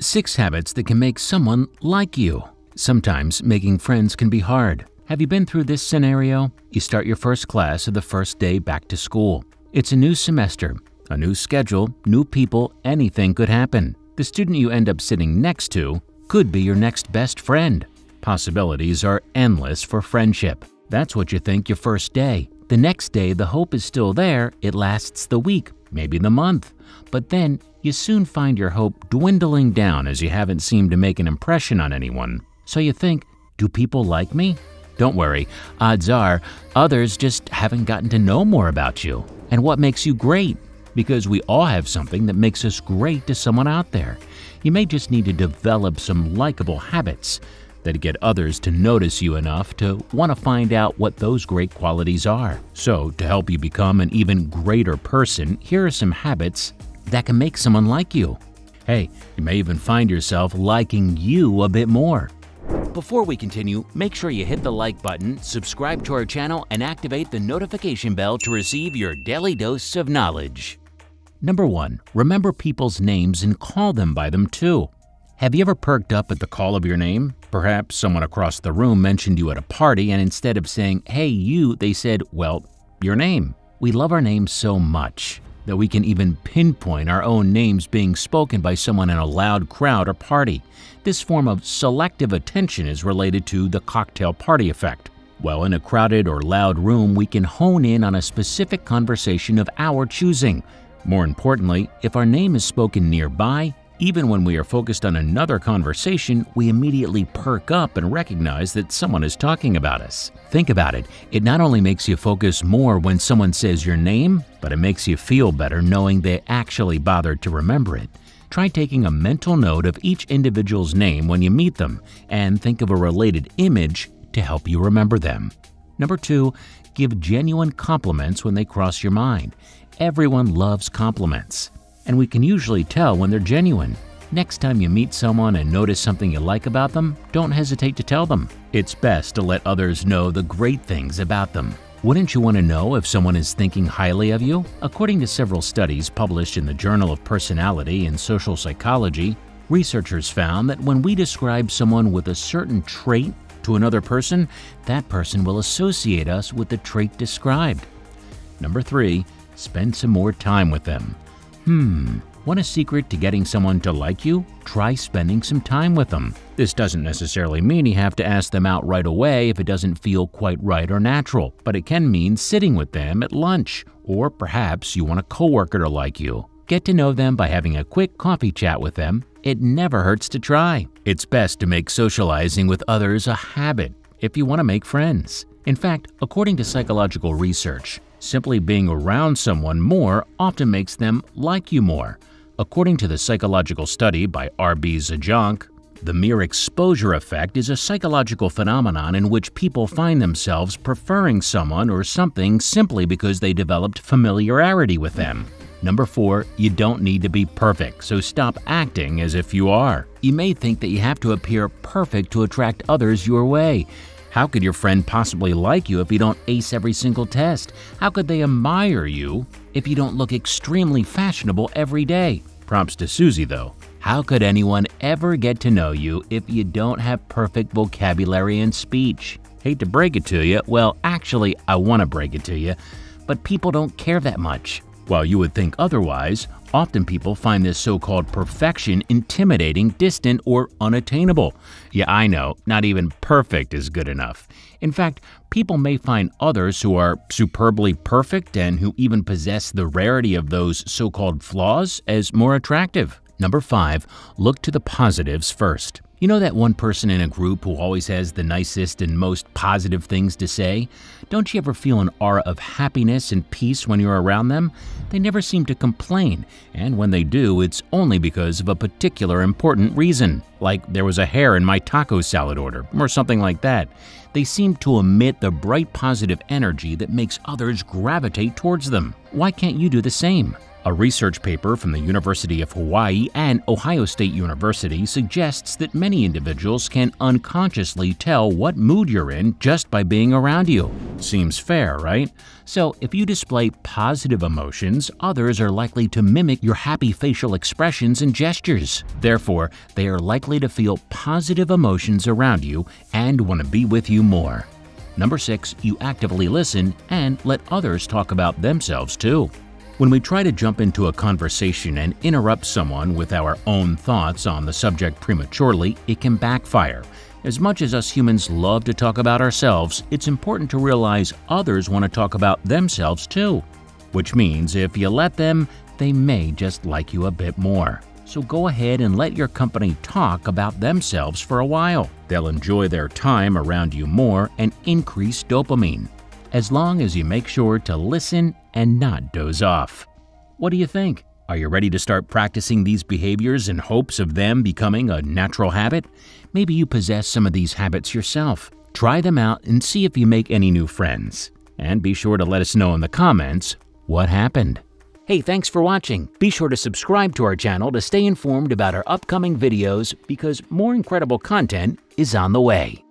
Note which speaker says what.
Speaker 1: 6 habits that can make someone like you. Sometimes making friends can be hard. Have you been through this scenario? You start your first class or the first day back to school. It's a new semester, a new schedule, new people, anything could happen. The student you end up sitting next to could be your next best friend. Possibilities are endless for friendship. That's what you think your first day. The next day, the hope is still there. It lasts the week, maybe the month. But then you soon find your hope dwindling down as you haven't seemed to make an impression on anyone. So you think, do people like me? Don't worry, odds are others just haven't gotten to know more about you and what makes you great. Because we all have something that makes us great to someone out there. You may just need to develop some likable habits that get others to notice you enough to want to find out what those great qualities are. So, to help you become an even greater person, here are some habits that can make someone like you. Hey, you may even find yourself liking you a bit more. Before we continue, make sure you hit the like button, subscribe to our channel, and activate the notification bell to receive your daily dose of knowledge. Number 1. Remember people's names and call them by them too. Have you ever perked up at the call of your name? Perhaps someone across the room mentioned you at a party and instead of saying, "Hey you," they said, "Well, your name." We love our names so much that we can even pinpoint our own names being spoken by someone in a loud crowd or party. This form of selective attention is related to the cocktail party effect. Well, in a crowded or loud room, we can hone in on a specific conversation of our choosing. More importantly, if our name is spoken nearby, even when we are focused on another conversation, we immediately perk up and recognize that someone is talking about us. Think about it. It not only makes you focus more when someone says your name, but it makes you feel better knowing they actually bothered to remember it. Try taking a mental note of each individual's name when you meet them and think of a related image to help you remember them. Number 2, give genuine compliments when they cross your mind. Everyone loves compliments, and we can usually tell when they're genuine. Next time you meet someone and notice something you like about them, don't hesitate to tell them. It's best to let others know the great things about them. Wouldn't you want to know if someone is thinking highly of you? According to several studies published in the Journal of Personality and Social Psychology, researchers found that when we describe someone with a certain trait to another person, that person will associate us with the trait described. Number 3, spend some more time with them. Want a secret to getting someone to like you? Try spending some time with them. This doesn't necessarily mean you have to ask them out right away if it doesn't feel quite right or natural, but it can mean sitting with them at lunch, or perhaps you want a coworker to like you. Get to know them by having a quick coffee chat with them. It never hurts to try. It's best to make socializing with others a habit if you want to make friends. In fact, according to psychological research, simply being around someone more often makes them like you more. According to the psychological study by R.B. Zajonc, the mere exposure effect is a psychological phenomenon in which people find themselves preferring someone or something simply because they developed familiarity with them. Number 4, you don't need to be perfect, so stop acting as if you are. You may think that you have to appear perfect to attract others your way. How could your friend possibly like you if you don't ace every single test? How could they admire you if you don't look extremely fashionable every day? Props to Susie, though. How could anyone ever get to know you if you don't have perfect vocabulary and speech? Hate to break it to you, well, actually, I want to break it to you, but people don't care that much. While you would think otherwise, often people find this so-called perfection intimidating, distant, or unattainable. Yeah, I know, not even perfect is good enough. In fact, people may find others who are superbly perfect and who even possess the rarity of those so-called flaws as more attractive. Number 5, look to the positives first. You know that one person in a group who always has the nicest and most positive things to say? Don't you ever feel an aura of happiness and peace when you're around them? They never seem to complain, and when they do, it's only because of a particular important reason, like there was a hair in my taco salad order, or something like that. They seem to emit the bright positive energy that makes others gravitate towards them. Why can't you do the same? A research paper from the University of Hawaii and Ohio State University suggests that many individuals can unconsciously tell what mood you're in just by being around you. Seems fair, right? So if you display positive emotions, others are likely to mimic your happy facial expressions and gestures. Therefore, they are likely to feel positive emotions around you and want to be with you more. Number 6, you actively listen and let others talk about themselves too. When we try to jump into a conversation and interrupt someone with our own thoughts on the subject prematurely, it can backfire. As much as us humans love to talk about ourselves, it's important to realize others want to talk about themselves too. Which means if you let them, they may just like you a bit more. So go ahead and let your company talk about themselves for a while. They'll enjoy their time around you more and increase dopamine, as long as you make sure to listen and not doze off. What do you think? Are you ready to start practicing these behaviors in hopes of them becoming a natural habit? Maybe you possess some of these habits yourself. Try them out and see if you make any new friends. And be sure to let us know in the comments what happened. Hey, thanks for watching. Be sure to subscribe to our channel to stay informed about our upcoming videos because more incredible content is on the way.